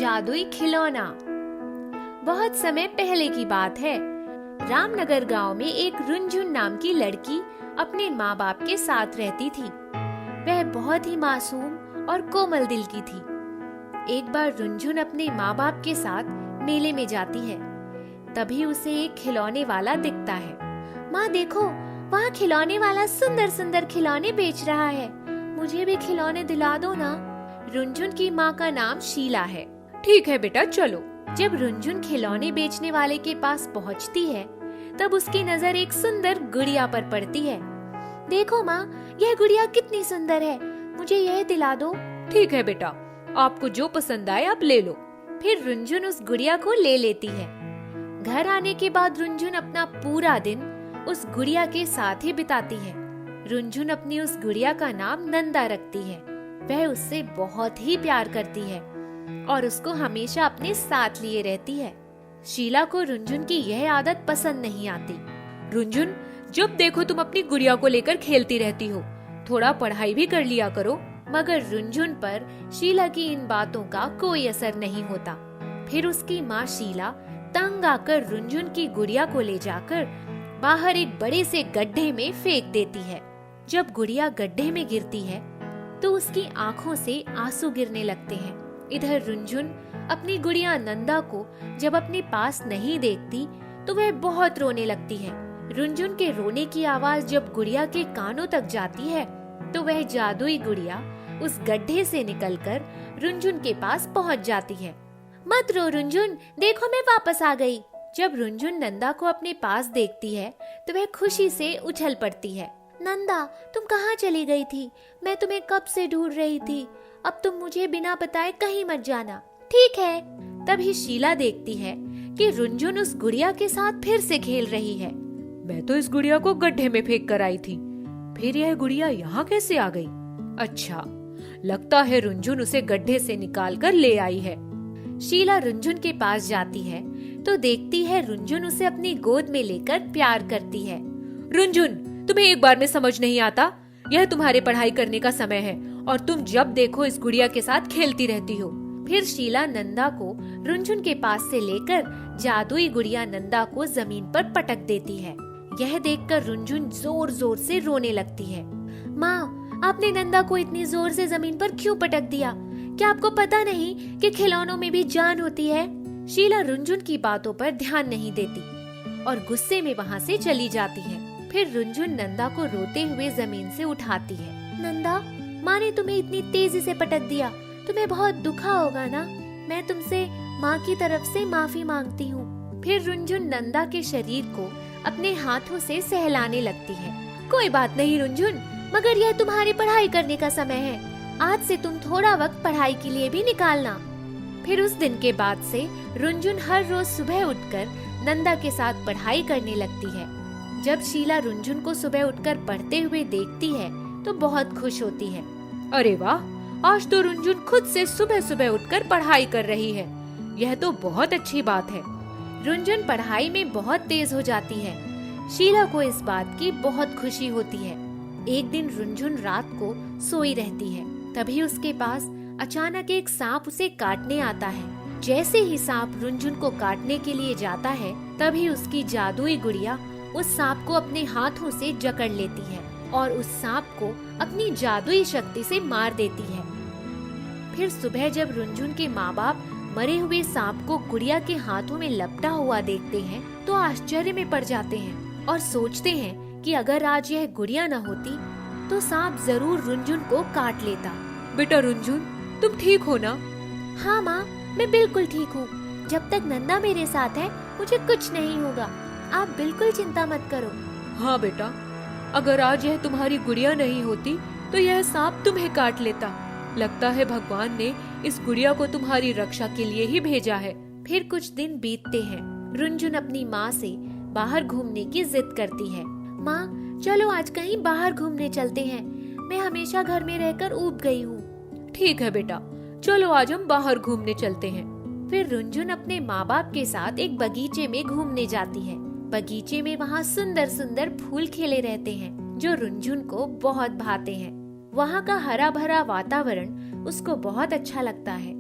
जादुई खिलौना। बहुत समय पहले की बात है। रामनगर गांव में एक रुनझुन नाम की लड़की अपने माँ बाप के साथ रहती थी। वह बहुत ही मासूम और कोमल दिल की थी। एक बार रुनझुन अपने माँ बाप के साथ मेले में जाती है। तभी उसे एक खिलौने वाला दिखता है। माँ देखो, वहाँ खिलौने वाला सुंदर सुंदर खिलौने बेच रहा है। मुझे भी खिलौने दिला दो ना। रुनझुन की माँ का नाम शीला है। ठीक है बेटा, चलो। जब रुनझुन खिलौने बेचने वाले के पास पहुँचती है, तब उसकी नजर एक सुंदर गुड़िया पर पड़ती है। देखो माँ, यह गुड़िया कितनी सुंदर है, मुझे यह दिला दो। ठीक है बेटा, आपको जो पसंद आए आप ले लो। फिर रुनझुन उस गुड़िया को ले लेती है। घर आने के बाद रुनझुन अपना पूरा दिन उस गुड़िया के साथ ही बिताती है। रुनझुन अपनी उस गुड़िया का नाम नंदा रखती है। वह उससे बहुत ही प्यार करती है और उसको हमेशा अपने साथ लिए रहती है। शीला को रुनझुन की यह आदत पसंद नहीं आती। रुनझुन, जब देखो तुम अपनी गुड़िया को लेकर खेलती रहती हो, थोड़ा पढ़ाई भी कर लिया करो। मगर रुनझुन पर शीला की इन बातों का कोई असर नहीं होता। फिर उसकी माँ शीला तंग आकर रुनझुन की गुड़िया को ले जाकर बाहर एक बड़े से गड्ढे में फेंक देती है। जब गुड़िया गड्ढे में गिरती है तो उसकी आंखों से आंसू गिरने लगते हैं। इधर रुनझुन अपनी गुड़िया नंदा को जब अपने पास नहीं देखती तो वह बहुत रोने लगती है। रुनझुन के रोने की आवाज जब गुड़िया के कानों तक जाती है तो वह जादुई गुड़िया उस गड्ढे से निकलकर रुनझुन के पास पहुंच जाती है। मत रो रुनझुन, देखो मैं वापस आ गई। जब रुनझुन नंदा को अपने पास देखती है तो वह खुशी से उछल पड़ती है। नंदा, तुम कहाँ चली गई थी? मैं तुम्हें कब से ढूंढ रही थी। अब तुम मुझे बिना बताए कहीं मत जाना। ठीक है। तभी शीला देखती है कि रुनझुन उस गुड़िया के साथ फिर से खेल रही है। मैं तो इस गुड़िया को गड्ढे में फेंक कर आई थी, फिर यह गुड़िया यहाँ कैसे आ गई? अच्छा, लगता है रुनझुन उसे गड्ढे से निकाल कर ले आई है। शीला रुनझुन के पास जाती है तो देखती है रुनझुन उसे अपनी गोद में लेकर प्यार करती है। रुनझुन, तुम्हें एक बार में समझ नहीं आता? यह तुम्हारे पढ़ाई करने का समय है और तुम जब देखो इस गुड़िया के साथ खेलती रहती हो। फिर शीला नंदा को रुनझुन के पास से लेकर जादुई गुड़िया नंदा को जमीन पर पटक देती है। यह देखकर रुनझुन जोर जोर से रोने लगती है। माँ, आपने नंदा को इतनी जोर से जमीन पर क्यों पटक दिया? क्या आपको पता नहीं कि खिलौनों में भी जान होती है? शीला रुनझुन की बातों पर ध्यान नहीं देती और गुस्से में वहाँ से चली जाती है। फिर रुनझुन नंदा को रोते हुए जमीन से उठाती है। नंदा, माँ ने तुम्हें इतनी तेजी से पटक दिया, तुम्हें बहुत दुखा होगा ना? मैं तुमसे माँ की तरफ से माफी मांगती हूँ। फिर रुनझुन नंदा के शरीर को अपने हाथों से सहलाने लगती है। कोई बात नहीं रुनझुन, मगर यह तुम्हारी पढ़ाई करने का समय है। आज से तुम थोड़ा वक्त पढ़ाई के लिए भी निकालना। फिर उस दिन के बाद से रुनझुन हर रोज सुबह उठकर नंदा के साथ पढ़ाई करने लगती है। जब शीला रुनझुन को सुबह उठकर पढ़ते हुए देखती है तो बहुत खुश होती है। अरे वाह, आज तो रुनझुन खुद से सुबह सुबह उठकर पढ़ाई कर रही है। यह तो बहुत अच्छी बात है। रुनझुन पढ़ाई में बहुत तेज हो जाती है। शीला को इस बात की बहुत खुशी होती है। एक दिन रुनझुन रात को सोई रहती है। तभी उसके पास अचानक एक सांप उसे काटने आता है। जैसे ही सांप रुनझुन को काटने के लिए जाता है, तभी उसकी जादुई गुड़िया उस सांप को अपने हाथों से जकड़ लेती है और उस सांप को अपनी जादुई शक्ति से मार देती है। फिर सुबह जब रुनझुन के माँ बाप मरे हुए सांप को गुड़िया के हाथों में लपटा हुआ देखते हैं तो आश्चर्य में पड़ जाते हैं और सोचते हैं कि अगर आज यह गुड़िया न होती तो सांप जरूर रुनझुन को काट लेता। बेटा रुनझुन, तुम ठीक हो ना? हाँ माँ, मैं बिल्कुल ठीक हूँ। जब तक नंदा मेरे साथ है मुझे कुछ नहीं होगा। आप बिल्कुल चिंता मत करो। हाँ बेटा, अगर आज यह तुम्हारी गुड़िया नहीं होती तो यह सांप तुम्हें काट लेता। लगता है भगवान ने इस गुड़िया को तुम्हारी रक्षा के लिए ही भेजा है। फिर कुछ दिन बीतते हैं। रुनझुन अपनी माँ से बाहर घूमने की जिद करती है। माँ, चलो आज कहीं बाहर घूमने चलते हैं। मैं हमेशा घर में रहकर ऊब गई हूँ। ठीक है बेटा, चलो आज हम बाहर घूमने चलते हैं। फिर रुनझुन अपने माँ बाप के साथ एक बगीचे में घूमने जाती है। बगीचे में वहाँ सुंदर सुंदर फूल खिले रहते हैं जो रुनझुन को बहुत भाते हैं। वहाँ का हरा भरा वातावरण उसको बहुत अच्छा लगता है।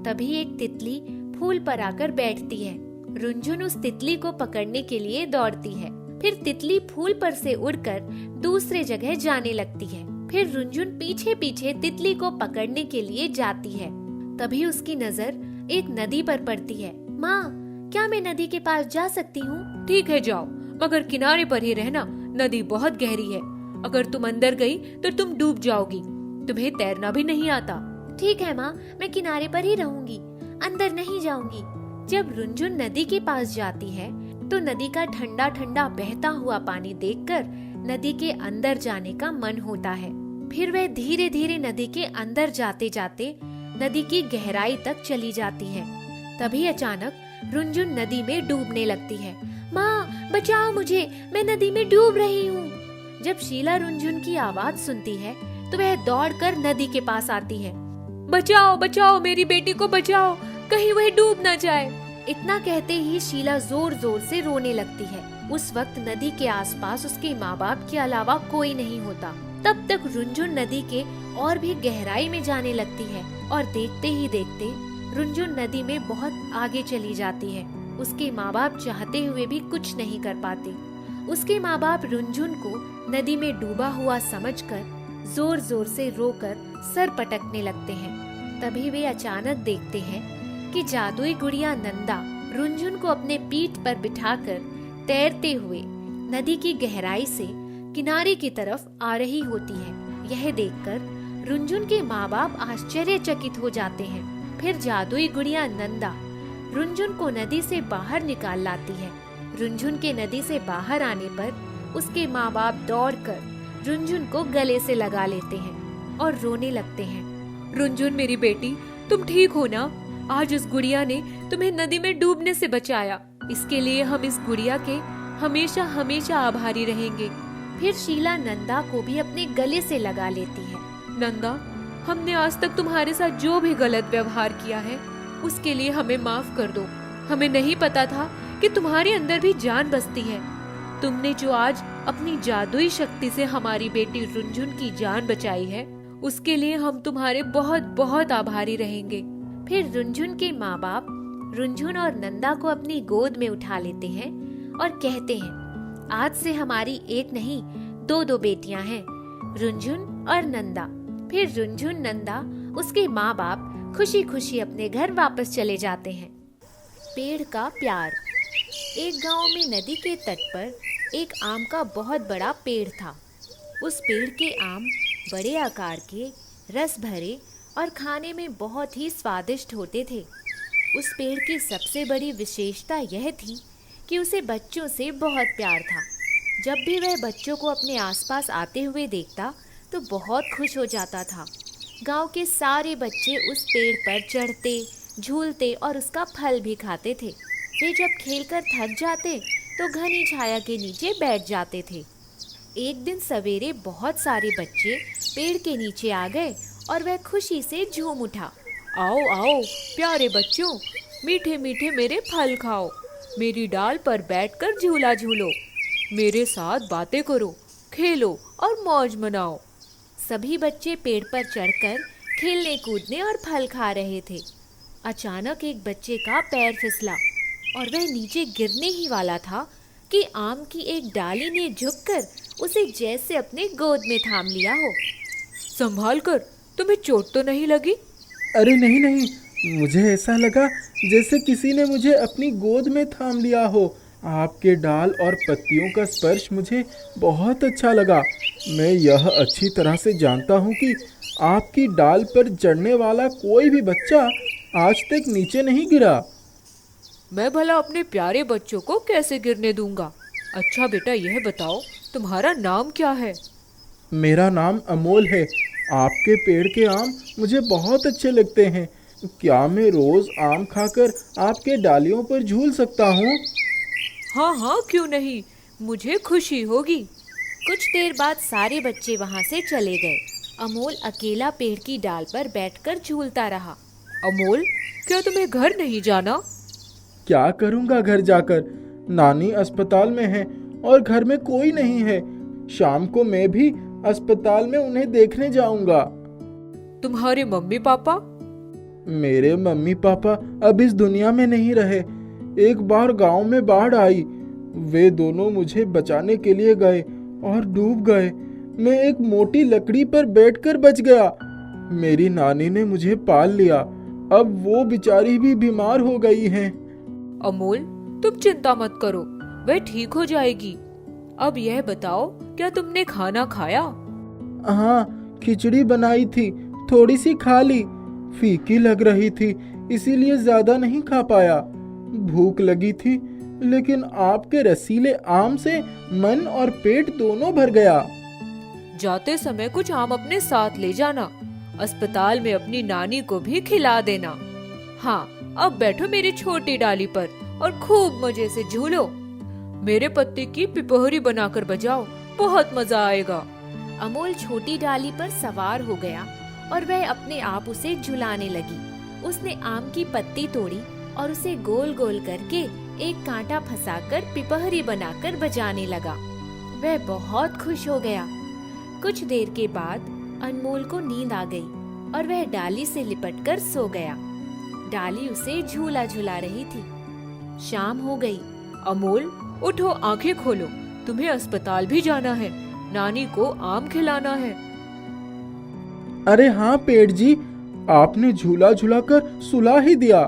तभी एक तितली फूल पर आकर बैठती है। रुनझुन उस तितली को पकड़ने के लिए दौड़ती है। फिर तितली फूल पर से उड़कर दूसरे जगह जाने लगती है। फिर रुनझुन पीछे पीछे तितली को पकड़ने के लिए जाती है। तभी उसकी नजर एक नदी पर पड़ती है। माँ, क्या मैं नदी के पास जा सकती हूँ? ठीक है, जाओ, मगर किनारे पर ही रहना, नदी बहुत गहरी है। अगर तुम अंदर गई तो तुम डूब जाओगी। तुम्हें तैरना भी नहीं आता। ठीक है माँ, मैं किनारे पर ही रहूंगी, अंदर नहीं जाऊंगी। जब रुनझुन नदी के पास जाती है तो नदी का ठंडा ठंडा बहता हुआ पानी देखकर नदी के अंदर जाने का मन होता है। फिर वह धीरे धीरे नदी के अंदर जाते जाते नदी की गहराई तक चली जाती है। तभी अचानक रुनझुन नदी में डूबने लगती है। माँ, बचाओ मुझे, मैं नदी में डूब रही हूँ। जब शीला रुनझुन की आवाज सुनती है तो वह दौड़कर नदी के पास आती है। बचाओ बचाओ, मेरी बेटी को बचाओ, कहीं वह डूब न जाए। इतना कहते ही शीला जोर जोर से रोने लगती है। उस वक्त नदी के आसपास उसके माँ बाप के अलावा कोई नहीं होता। तब तक रुनझुन नदी के और भी गहराई में जाने लगती है और देखते ही देखते रुनझुन नदी में बहुत आगे चली जाती है। उसके माँ बाप चाहते हुए भी कुछ नहीं कर पाते। उसके माँ बाप रुनझुन को नदी में डूबा हुआ समझकर जोर जोर से रोकर सर पटकने लगते हैं। तभी वे अचानक देखते हैं कि जादुई गुड़िया नंदा रुनझुन को अपने पीठ पर बिठाकर तैरते हुए नदी की गहराई से किनारे की तरफ आ रही होती है। यह देखकर रुनझुन के माँ बाप आश्चर्यचकित हो जाते हैं। फिर जादुई गुड़िया नंदा रुनझुन को नदी से बाहर निकाल लाती है। रुनझुन के नदी से बाहर आने पर उसके माँ बाप दौड़कर रुनझुन को गले से लगा लेते हैं और रोने लगते हैं। रुनझुन मेरी बेटी, तुम ठीक हो ना? आज उस गुड़िया ने तुम्हें नदी में डूबने से बचाया। इसके लिए हम इस गुड़िया के हमेशा हमेशा आभारी रहेंगे। फिर शीला नंदा को भी अपने गले से लगा लेती है। नंदा, हमने आज तक तुम्हारे साथ जो भी गलत व्यवहार किया है उसके लिए हमें माफ कर दो। हमें नहीं पता था कि तुम्हारे अंदर भी जान बसती है। तुमने जो आज अपनी जादुई शक्ति से हमारी बेटी रुनझुन की जान बचाई है, उसके लिए हम तुम्हारे बहुत बहुत आभारी रहेंगे। फिर रुनझुन के माँ बाप रुनझुन और नंदा को अपनी गोद में उठा लेते हैं और कहते हैं, आज से हमारी एक नहीं दो बेटियां हैं, रुनझुन और नंदा। फिर रुनझुन नंदा उसके माँ बाप खुशी खुशी अपने घर वापस चले जाते हैं। पेड़ का प्यार। एक गांव में नदी के तट पर एक आम का बहुत बड़ा पेड़ था। उस पेड़ के आम बड़े आकार के, रस भरे और खाने में बहुत ही स्वादिष्ट होते थे। उस पेड़ की सबसे बड़ी विशेषता यह थी कि उसे बच्चों से बहुत प्यार था। जब भी वह बच्चों को अपने आसपास आते हुए देखता तो बहुत खुश हो जाता था। गांव के सारे बच्चे उस पेड़ पर चढ़ते, झूलते और उसका फल भी खाते थे। वे जब खेलकर थक जाते तो घनी छाया के नीचे बैठ जाते थे। एक दिन सवेरे बहुत सारे बच्चे पेड़ के नीचे आ गए और वह खुशी से झूम उठा। आओ आओ प्यारे बच्चों, मीठे मीठे मेरे फल खाओ, मेरी डाल पर बैठकर झूला झूलो, मेरे साथ बातें करो, खेलो और मौज मनाओ। सभी बच्चे पेड़ पर चढ़कर खेलने कूदने और फल खा रहे थे। अचानक एक बच्चे का पैर फिसला और वह नीचे गिरने ही वाला था कि आम की एक डाली ने झुककर उसे जैसे अपने गोद में थाम लिया हो। संभाल कर, तुम्हें चोट तो नहीं लगी? अरे नहीं नहीं, मुझे ऐसा लगा जैसे किसी ने मुझे अपनी गोद में थाम लिया हो। आपके डाल और पत्तियों का स्पर्श मुझे बहुत अच्छा लगा। मैं यह अच्छी तरह से जानता हूँ कि आपकी डाल पर चढ़ने वाला कोई भी बच्चा आज तक नीचे नहीं गिरा। मैं भला अपने प्यारे बच्चों को कैसे गिरने दूंगा। अच्छा बेटा, यह बताओ तुम्हारा नाम क्या है? मेरा नाम अमोल है। आपके पेड़ के आम मुझे बहुत अच्छे लगते हैं। क्या मैं रोज आम खाकर आपके डालियों पर झूल सकता हूँ? हाँ हाँ, क्यों नहीं, मुझे खुशी होगी। कुछ देर बाद सारे बच्चे वहाँ से चले गए। अमोल अकेला पेड़ की डाल पर बैठकर झूलता रहा। अमोल, क्या तुम्हें घर नहीं जाना? क्या करूँगा घर जाकर? नानी अस्पताल में है और घर में कोई नहीं है। शाम को मैं भी अस्पताल में उन्हें देखने जाऊंगा। तुम्हारे मम्मी पापा? मेरे मम्मी पापा अब इस दुनिया में नहीं रहे। एक बार गांव में बाढ़ आई, वे दोनों मुझे बचाने के लिए गए और डूब गए। मैं एक मोटी लकड़ी पर बैठकर बच गया। मेरी नानी ने मुझे पाल लिया। अब वो बेचारी भी बीमार हो गई हैं। अमोल, तुम चिंता मत करो, वह ठीक हो जाएगी। अब यह बताओ, क्या तुमने खाना खाया? हाँ, खिचड़ी बनाई थी, थोड़ी सी खा ली। फीकी लग रही थी, इसीलिए ज्यादा नहीं खा पाया। भूख लगी थी, लेकिन आपके रसीले आम से मन और पेट दोनों भर गया। जाते समय कुछ आम अपने साथ ले जाना। अस्पताल में अपनी नानी को भी खिला देना। हाँ, अब बैठो मेरी छोटी डाली पर और खूब मजे से झूलो। मेरे पत्ते की पिपहरी बनाकर बजाओ, बहुत मजा आएगा। अमोल छोटी डाली पर सवार हो गया और वह अपने आप उसे झुलाने लगी। उसने आम की पत्ती तोड़ी और उसे गोल गोल करके एक कांटा फंसाकर पिपहरी बनाकर बजाने लगा। वह बहुत खुश हो गया। कुछ देर के बाद अनमोल को नींद आ गई और वह डाली से लिपटकर सो गया। डाली उसे झूला झुला रही थी। शाम हो गई। अमोल, उठो, आंखें खोलो, तुम्हें अस्पताल भी जाना है, नानी को आम खिलाना है। अरे हाँ पेड़ जी, आपने झूला झुलाकर सुला ही दिया।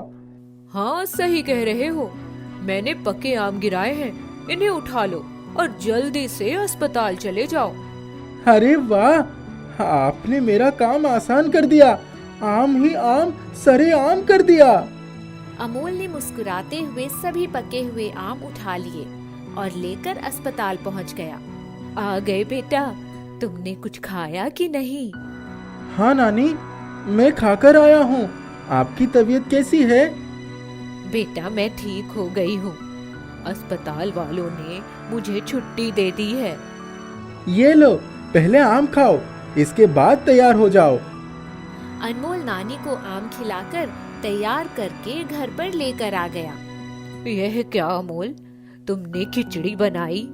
हाँ, सही कह रहे हो। मैंने पके आम गिराए हैं, इन्हें उठा लो और जल्दी से अस्पताल चले जाओ। अरे वाह, आपने मेरा काम आसान कर दिया। आम ही आम सरे आम कर दिया। अमोल ने मुस्कुराते हुए सभी पके हुए आम उठा लिए और लेकर अस्पताल पहुंच गया। आ गए बेटा, तुमने कुछ खाया कि नहीं? हाँ नानी, मैं खाकर आया हूँ। आपकी तबीयत कैसी है? बेटा, मैं ठीक हो गई हूँ। अस्पताल वालों ने मुझे छुट्टी दे दी है। ये लो, पहले आम खाओ, इसके बाद तैयार हो जाओ। अनमोल नानी को आम खिलाकर तैयार करके घर पर लेकर आ गया। यह क्या अमोल, तुमने खिचड़ी बनाई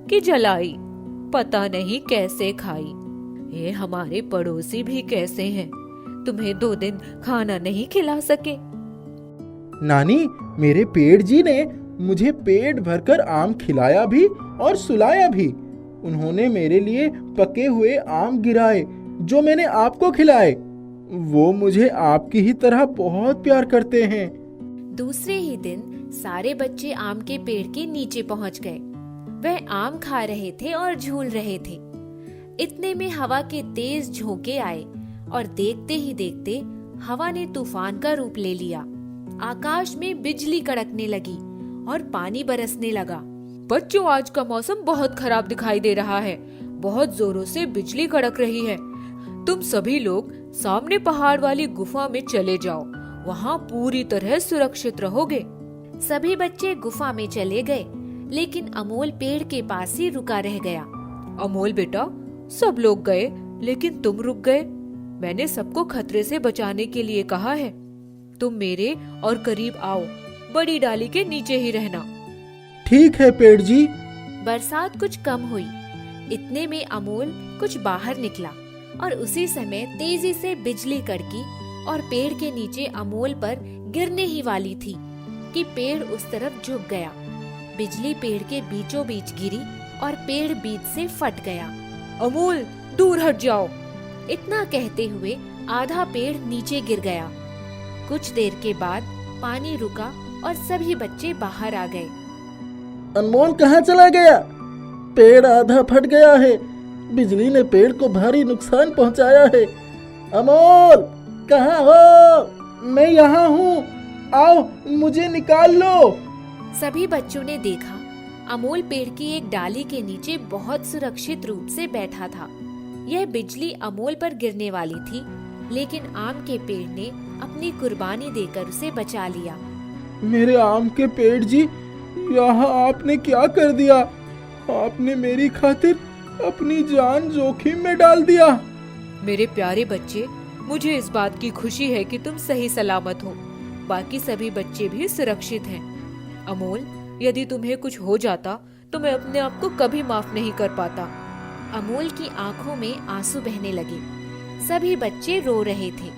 कि जलाई? पता नहीं कैसे खाई। ये हमारे पड़ोसी भी कैसे हैं, तुम्हें 2 दिन खाना नहीं खिला सके? नानी, मेरे पेड़ जी ने मुझे पेट भरकर आम खिलाया भी और सुलाया भी। उन्होंने मेरे लिए पके हुए आम गिराए जो मैंने आपको खिलाए। वो मुझे आपकी ही तरह बहुत प्यार करते हैं। दूसरे ही दिन सारे बच्चे आम के पेड़ के नीचे पहुंच गए। वह आम खा रहे थे और झूल रहे थे। इतने में हवा के तेज झोंके आए और देखते ही देखते हवा ने तूफान का रूप ले लिया। आकाश में बिजली कड़कने लगी और पानी बरसने लगा। बच्चों, आज का मौसम बहुत खराब दिखाई दे रहा है। बहुत जोरों से बिजली कड़क रही है। तुम सभी लोग सामने पहाड़ वाली गुफा में चले जाओ, वहाँ पूरी तरह सुरक्षित रहोगे। सभी बच्चे गुफा में चले गए, लेकिन अमोल पेड़ के पास ही रुका रह गया। अमोल बेटा, सब लोग गए लेकिन तुम रुक गए। मैंने सबको खतरे से बचाने के लिए कहा है। तुम मेरे और करीब आओ, बड़ी डाली के नीचे ही रहना। ठीक है पेड़ जी। बरसात कुछ कम हुई। इतने में अमोल कुछ बाहर निकला और उसी समय तेजी से बिजली कड़की और पेड़ के नीचे अमोल पर गिरने ही वाली थी कि पेड़ उस तरफ झुक गया। बिजली पेड़ के बीचों बीच गिरी और पेड़ बीच से फट गया। अमोल, दूर हट जाओ। इतना कहते हुए आधा पेड़ नीचे गिर गया। कुछ देर के बाद पानी रुका और सभी बच्चे बाहर आ गए। अनमोल कहाँ चला गया? पेड़ आधा फट गया है। बिजली ने पेड़ को भारी नुकसान पहुंचाया है। अमोल, कहाँ हो? मैं यहाँ हूँ, आओ मुझे निकाल लो। सभी बच्चों ने देखा अमोल पेड़ की एक डाली के नीचे बहुत सुरक्षित रूप से बैठा था। यह बिजली अमोल पर गिरने वाली थी, लेकिन आम के पेड़ ने अपनी कुर्बानी देकर उसे बचा लिया। मेरे आम के पेड़ जी, यहाँ आपने क्या कर दिया? आपने मेरी खातिर अपनी जान जोखिम में डाल दिया। मेरे प्यारे बच्चे, मुझे इस बात की खुशी है कि तुम सही सलामत हो। बाकी सभी बच्चे भी सुरक्षित हैं। अमोल, यदि तुम्हें कुछ हो जाता तो मैं अपने आप को कभी माफ नहीं कर पाता। अमोल की आंखों में आंसू बहने लगे। सभी बच्चे रो रहे थे।